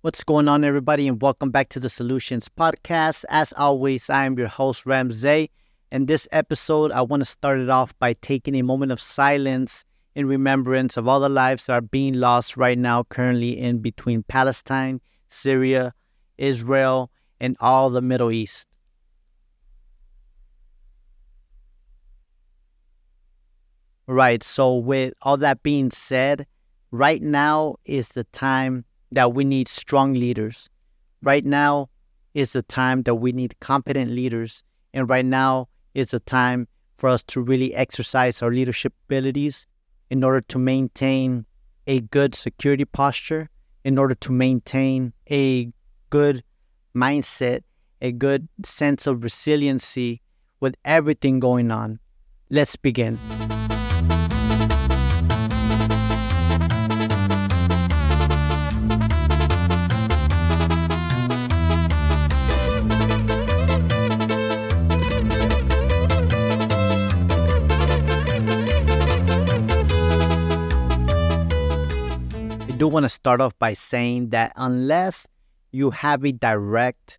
What's going on, everybody, and welcome back to the Solutions Podcast. As always, I am your host, Ramsey. In this episode, I want to start it off by taking a moment of silence in remembrance of all the lives that are being lost right now, currently in between Palestine, Syria, Israel, and all the Middle East. Right, so with all that being said, right now is the time that we need strong leaders. Right now is the time that we need competent leaders. And right now is the time for us to really exercise our leadership abilities in order to maintain a good security posture, in order to maintain a good mindset, a good sense of resiliency with everything going on. Let's begin. I do want to start off by saying that unless you have a direct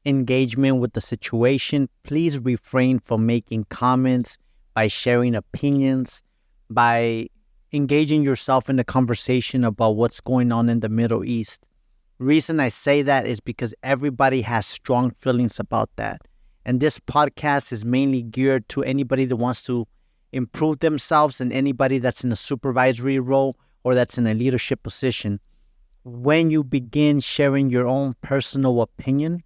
engagement with the situation, please refrain from making comments, by sharing opinions, by engaging yourself in the conversation about what's going on in the Middle East. Reason I say that is because everybody has strong feelings about that. And this podcast is mainly geared to anybody that wants to improve themselves and anybody that's in a supervisory role or that's in a leadership position. When you begin sharing your own personal opinion,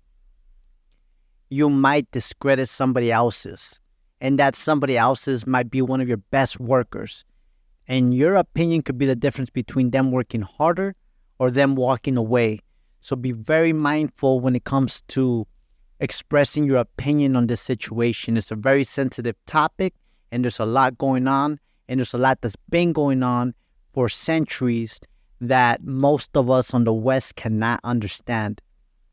you might discredit somebody else's. And that somebody else's might be one of your best workers. And your opinion could be the difference between them working harder or them walking away. So be very mindful when it comes to expressing your opinion on this situation. It's a very sensitive topic, and there's a lot going on, and there's a lot that's been going on for centuries that most of us on the West cannot understand.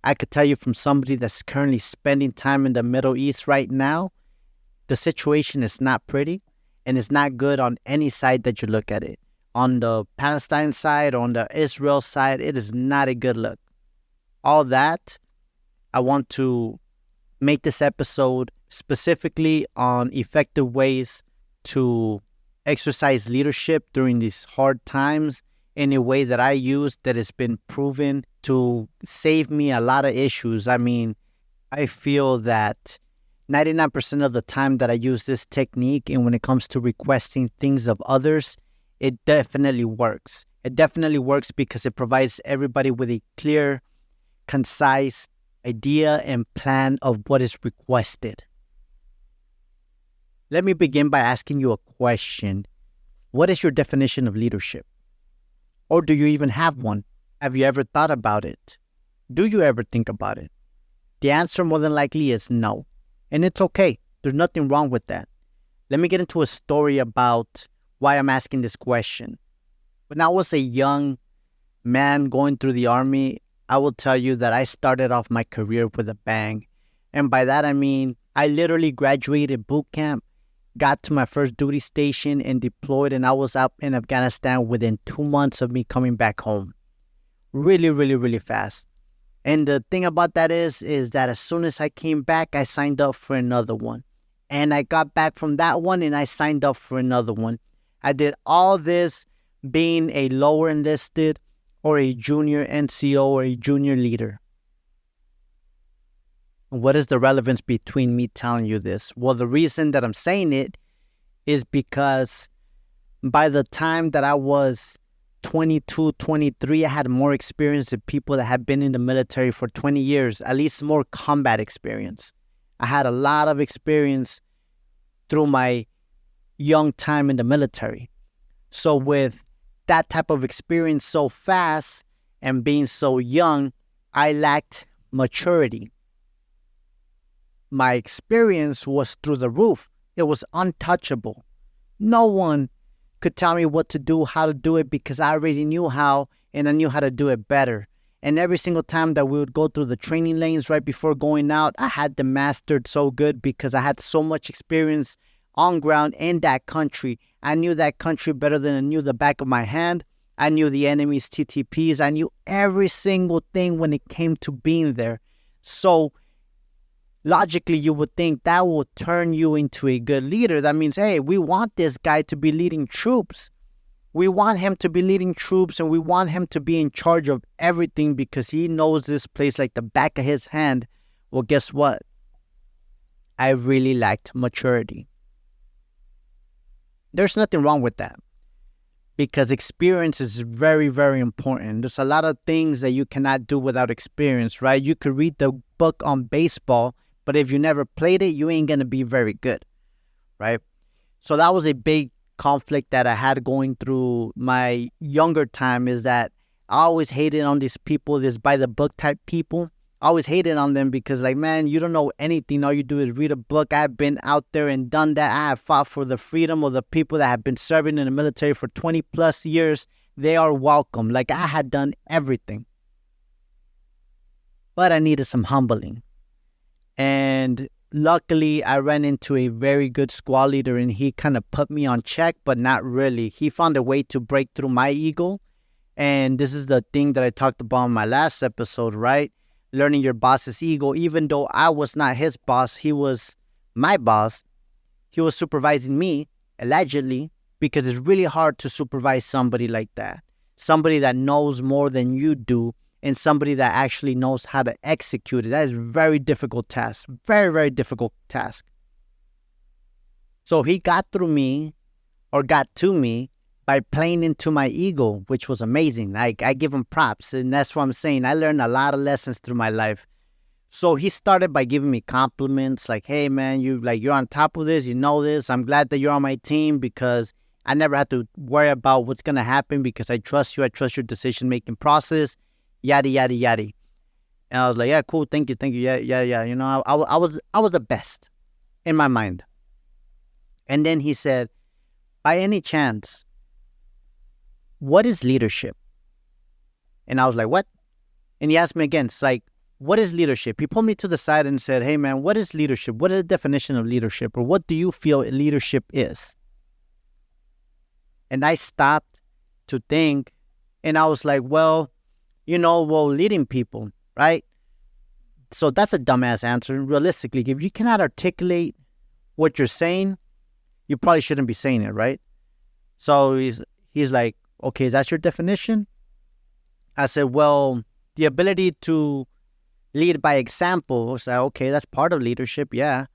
I could tell you from somebody that's currently spending time in the Middle East right now, the situation is not pretty and it's not good on any side that you look at it. On the Palestine side, on the Israel side, it is not a good look. All that, I want to make this episode specifically on effective ways to exercise leadership during these hard times in a way that I use that has been proven to save me a lot of issues. I mean, I feel that 99% of the time that I use this technique, and when it comes to requesting things of others, it definitely works. It definitely works because it provides everybody with a clear, concise idea and plan of what is requested. Let me begin by asking you a question. What is your definition of leadership? Or do you even have one? Have you ever thought about it? Do you ever think about it? The answer more than likely is no. And it's okay. There's nothing wrong with that. Let me get into a story about why I'm asking this question. When I was a young man going through the army, I will tell you that I started off my career with a bang. And by that, I mean, I literally graduated boot camp, got to my first duty station and deployed, and I was out in Afghanistan within 2 months of me coming back home. Really, really, really fast. And the thing about that is that as soon as I came back, I signed up for another one. And I got back from that one and I signed up for another one. I did all this being a lower enlisted or a junior NCO or a junior leader. What is the relevance between me telling you this? Well, the reason that I'm saying it is because by the time that I was 22, 23, I had more experience than people that had been in the military for 20 years, at least more combat experience. I had a lot of experience through my young time in the military. So with that type of experience so fast and being so young, I lacked maturity. My experience was through the roof. It was untouchable. No one could tell me what to do, how to do it, because I already knew how and I knew how to do it better. And every single time that we would go through the training lanes right before going out, I had them mastered so good because I had so much experience on ground in that country. I knew that country better than I knew the back of my hand. I knew the enemy's TTPs. I knew every single thing when it came to being there. So logically, you would think that will turn you into a good leader. That means, hey, we want this guy to be leading troops. We want him to be leading troops, and we want him to be in charge of everything because he knows this place like the back of his hand. Well, guess what? I really lacked maturity. There's nothing wrong with that because experience is very, very important. There's a lot of things that you cannot do without experience, right? You could read the book on baseball, but if you never played it, you ain't going to be very good, right? So that was a big conflict that I had going through my younger time, is that I always hated on these people, this by the book type people. I always hated on them because, like, man, you don't know anything. All you do is read a book. I've been out there and done that. I have fought for the freedom of the people that have been serving in the military for 20 plus years. They are welcome. Like, I had done everything. But I needed some humbling. And luckily, I ran into a very good squad leader, and he kind of put me on check, but not really. He found a way to break through my ego. And this is the thing that I talked about in my last episode, right? Learning your boss's ego. Even though I was not his boss, he was my boss. He was supervising me, allegedly, because it's really hard to supervise somebody like that. Somebody that knows more than you do, and somebody that actually knows how to execute it. That is a very difficult task. Very, very difficult task. So he got through me, or got to me, by playing into my ego, which was amazing. Like, I give him props, and that's what I'm saying. I learned a lot of lessons through my life. So he started by giving me compliments, like, hey, man, you're on top of this, you know this. I'm glad that you're on my team because I never had to worry about what's going to happen because I trust you. I trust your decision-making process, yada, yada, yada. And I was like, yeah, cool, thank you. Yeah. You know, I was the best in my mind. And then he said, by any chance, what is leadership? And I was like, what? And he asked me again, it's like, what is leadership? He pulled me to the side and said, hey, man, what is leadership? What is the definition of leadership? Or what do you feel leadership is? And I stopped to think, and I was like, leading people, right? So that's a dumbass answer. Realistically, if you cannot articulate what you're saying, you probably shouldn't be saying it, right? So he's like, okay, that's your definition? I said, well, the ability to lead by example. I was like, okay, that's part of leadership, yeah.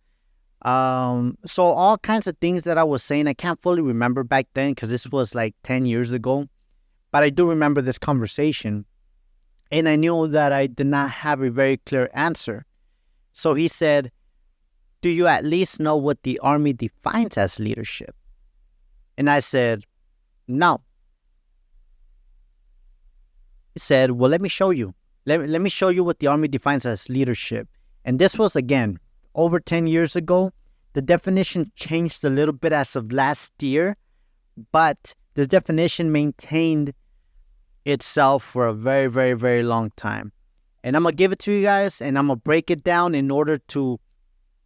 So all kinds of things that I was saying, I can't fully remember back then because this was like 10 years ago. But I do remember this conversation. And I knew that I did not have a very clear answer. So he said, do you at least know what the Army defines as leadership? And I said, no. He said, well, let me show you. Let me show you what the Army defines as leadership. And this was, again, over 10 years ago. The definition changed a little bit as of last year, but the definition maintained itself for a very, very, very long time. And I'm going to give it to you guys, and I'm going to break it down in order to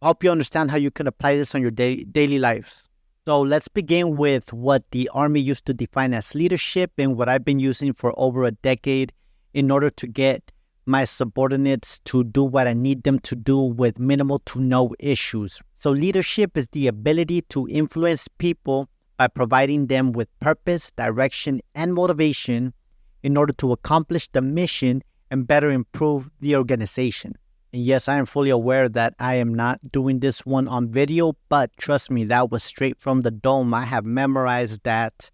help you understand how you can apply this on your daily lives. So let's begin with what the Army used to define as leadership and what I've been using for over a decade in order to get my subordinates to do what I need them to do with minimal to no issues. So leadership is the ability to influence people by providing them with purpose, direction, and motivation in order to accomplish the mission and better improve the organization. And yes, I am fully aware that I am not doing this one on video, but trust me, that was straight from the dome. I have memorized that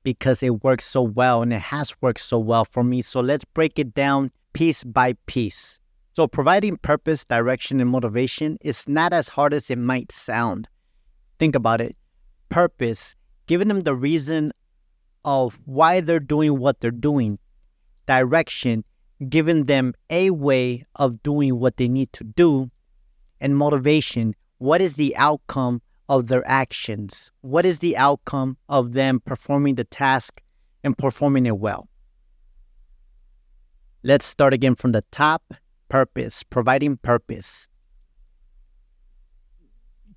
because it works so well, and it has worked so well for me. So let's break it down piece by piece. So providing purpose, direction, and motivation is not as hard as it might sound. Think about it. Purpose, giving them the reason of why they're doing what they're doing. Direction, giving them a way of doing what they need to do. And motivation, what is the outcome of their actions? What is the outcome of them performing the task and performing it well? Let's start again from the top. Purpose, providing purpose.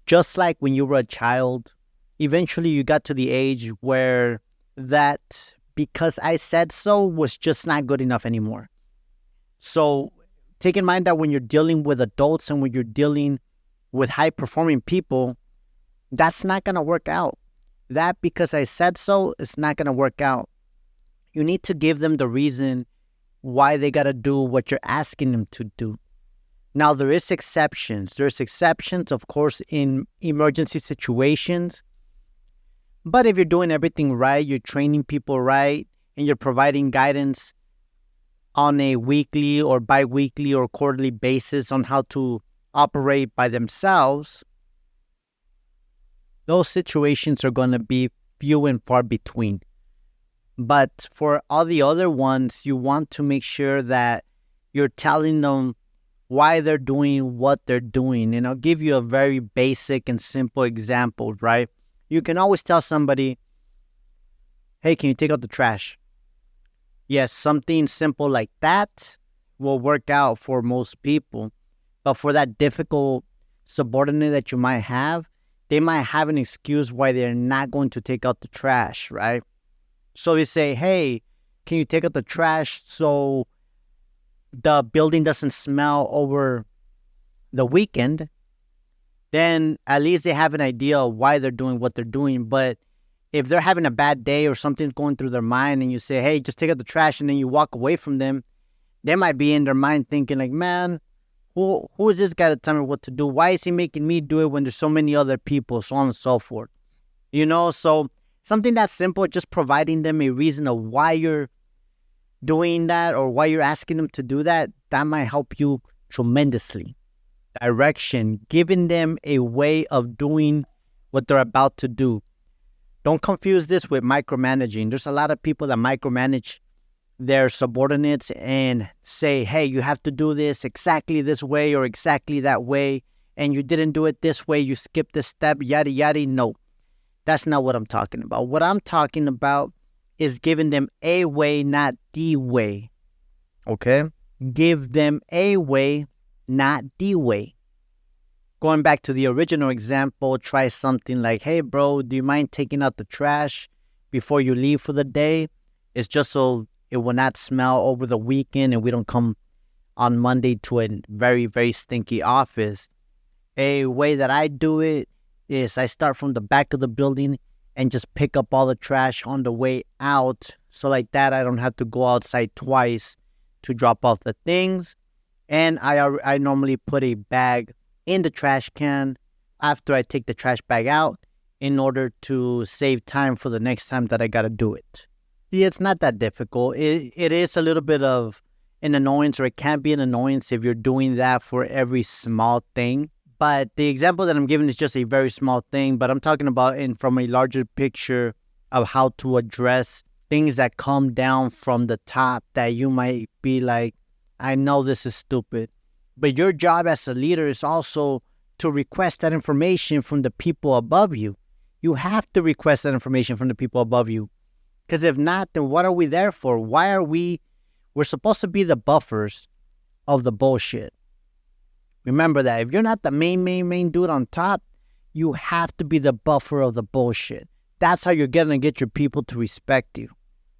Just like when you were a child, eventually you got to the age where that because I said so was just not good enough anymore. So take in mind that when you're dealing with adults and when you're dealing with high performing people, that's not going to work out. That because I said so, it's not going to work out. You need to give them the reason why they got to do what you're asking them to do. Now, there is exceptions. There's exceptions, of course, in emergency situations. But if you're doing everything right, you're training people right, and you're providing guidance on a weekly or bi-weekly or quarterly basis on how to operate by themselves, those situations are going to be few and far between. But for all the other ones, you want to make sure that you're telling them why they're doing what they're doing. And I'll give you a very basic and simple example, right? You can always tell somebody, hey, can you take out the trash? Yes, something simple like that will work out for most people. But for that difficult subordinate that you might have, they might have an excuse why they're not going to take out the trash, right? So you say, hey, can you take out the trash so the building doesn't smell over the weekend? Then at least they have an idea of why they're doing what they're doing. But if they're having a bad day or something's going through their mind and you say, hey, just take out the trash, and then you walk away from them, they might be in their mind thinking like, man, who is this guy to tell me what to do? Why is he making me do it when there's so many other people, so on and so forth? So something that simple, just providing them a reason of why you're doing that or why you're asking them to do that, that might help you tremendously. Direction, giving them a way of doing what they're about to do. Don't confuse this with micromanaging. There's a lot of people that micromanage their subordinates and say, hey, you have to do this exactly this way or exactly that way, and you didn't do it this way, you skipped this step, yada, yada. No, that's not what I'm talking about. What I'm talking about is giving them a way, not the way. Okay? Give them a way, not the way. Going back to the original example, try something like, hey, bro, do you mind taking out the trash before you leave for the day? It's just so it will not smell over the weekend and we don't come on Monday to a very, very stinky office. A way that I do it is I start from the back of the building and just pick up all the trash on the way out. So like that, I don't have to go outside twice to drop off the things. And I normally put a bag in the trash can after I take the trash bag out in order to save time for the next time that I got to do it. See, it's not that difficult. It is a little bit of an annoyance, or it can be an annoyance if you're doing that for every small thing. But the example that I'm giving is just a very small thing, but I'm talking about from a larger picture of how to address things that come down from the top that you might be like, I know this is stupid. But your job as a leader is also to request that information from the people above you. You have to request that information from the people above you. Because if not, then what are we there for? We're supposed to be the buffers of the bullshit. Remember that. If you're not the main dude on top, you have to be the buffer of the bullshit. That's how you're going to get your people to respect you.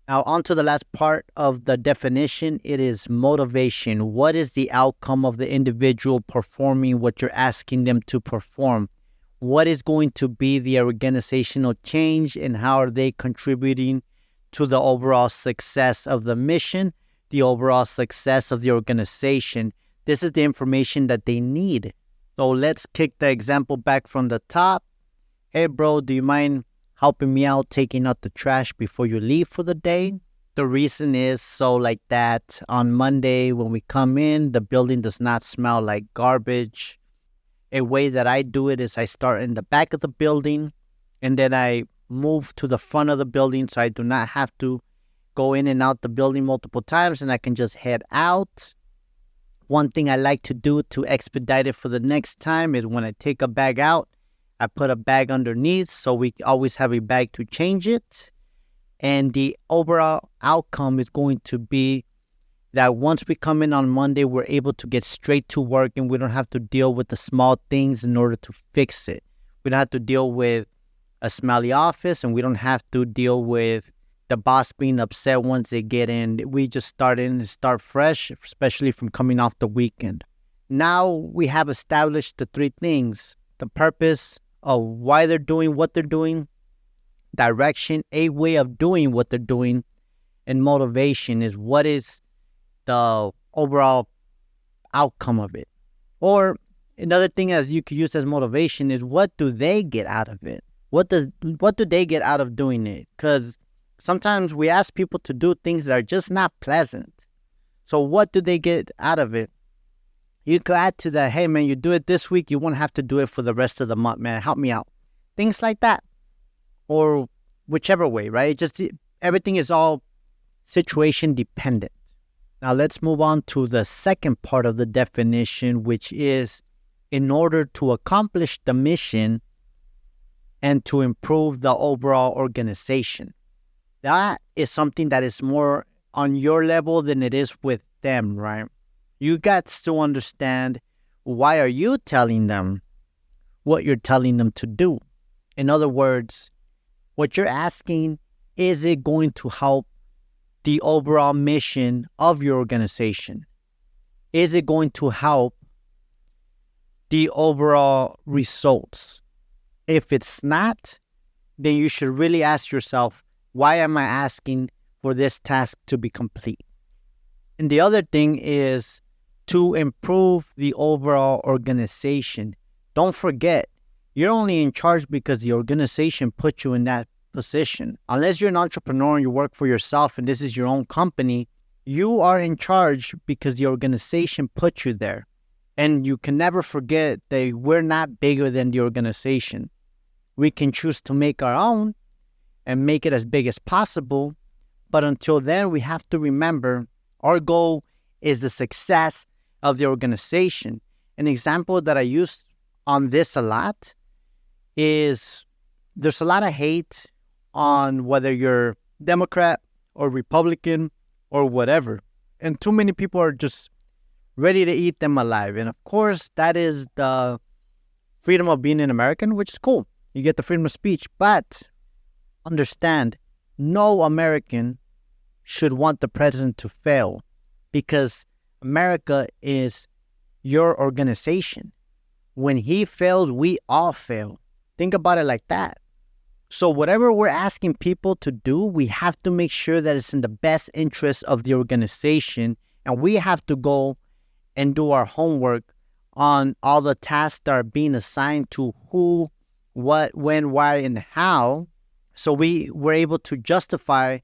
Now, on to the last part of the definition. It is motivation. What is the outcome of the individual performing what you're asking them to perform? What is going to be the organizational change, and how are they contributing to the overall success of the mission, the overall success of the organization? This is the information that they need. So let's kick the example back from the top. Hey, bro, do you mind helping me out taking out the trash before you leave for the day? The reason is so like that on Monday when we come in, the building does not smell like garbage. A way that I do it is I start in the back of the building and then I move to the front of the building so I do not have to go in and out the building multiple times, and I can just head out. One thing I like to do to expedite it for the next time is when I take a bag out, I put a bag underneath so we always have a bag to change it. And the overall outcome is going to be that once we come in on Monday, we're able to get straight to work and we don't have to deal with the small things in order to fix it. We don't have to deal with a smelly office, and we don't have to deal with the boss being upset once they get in. We just start fresh, especially from coming off the weekend. Now we have established the three things: the purpose of why they're doing what they're doing, direction, a way of doing what they're doing, and motivation is what is the overall outcome of it. Or another thing as you could use as motivation is what do they get out of it? What do they get out of doing it? Because sometimes we ask people to do things that are just not pleasant. So what do they get out of it? You could add to that, hey man, you do it this week, you won't have to do it for the rest of the month, man. Help me out. Things like that. Or whichever way, right? Just everything is all situation dependent. Now let's move on to the second part of the definition, which is in order to accomplish the mission and to improve the overall organization. That is something that is more on your level than it is with them, right? You got to understand, why are you telling them what you're telling them to do? In other words, what you're asking, is it going to help the overall mission of your organization? Is it going to help the overall results? If it's not, then you should really ask yourself, why am I asking for this task to be complete? And the other thing is to improve the overall organization. Don't forget, you're only in charge because the organization put you in that position. Unless you're an entrepreneur and you work for yourself and this is your own company, you are in charge because the organization put you there. And you can never forget that we're not bigger than the organization. We can choose to make our own and make it as big as possible. But until then, we have to remember our goal is the success of the organization. An example that I use on this a lot is there's a lot of hate on whether you're Democrat or Republican or whatever. And too many people are just ready to eat them alive. And of course, that is the freedom of being an American, which is cool. You get the freedom of speech. But understand, no American should want the president to fail, because America is your organization. When he fails, we all fail. Think about it like that. So whatever we're asking people to do, we have to make sure that it's in the best interest of the organization. And we have to go and do our homework on all the tasks that are being assigned to who, what, when, why, and how. So we're able to justify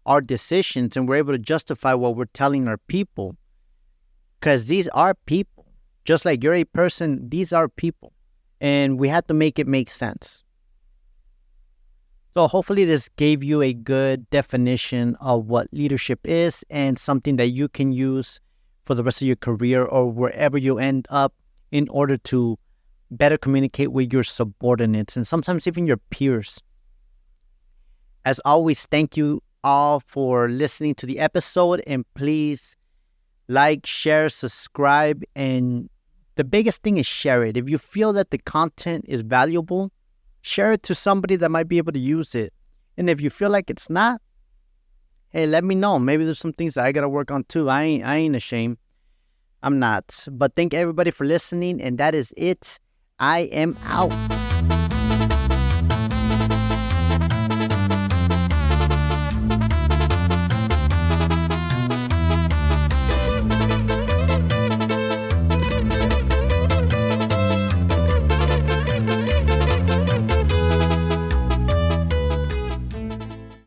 our decisions and we're able to justify what we're telling our people. Because these are people. Just like you're a person, these are people. And we have to make it make sense. So hopefully this gave you a good definition of what leadership is and something that you can use for the rest of your career or wherever you end up in order to better communicate with your subordinates and sometimes even your peers. As always, thank you all for listening to the episode, and please like, share, subscribe, and the biggest thing is share it. If you feel that the content is valuable, share it to somebody that might be able to use it. And if you feel like it's not, hey, let me know. Maybe there's some things that I got to work on too. I ain't ashamed. I'm not. But thank everybody for listening, and that is it. I am out.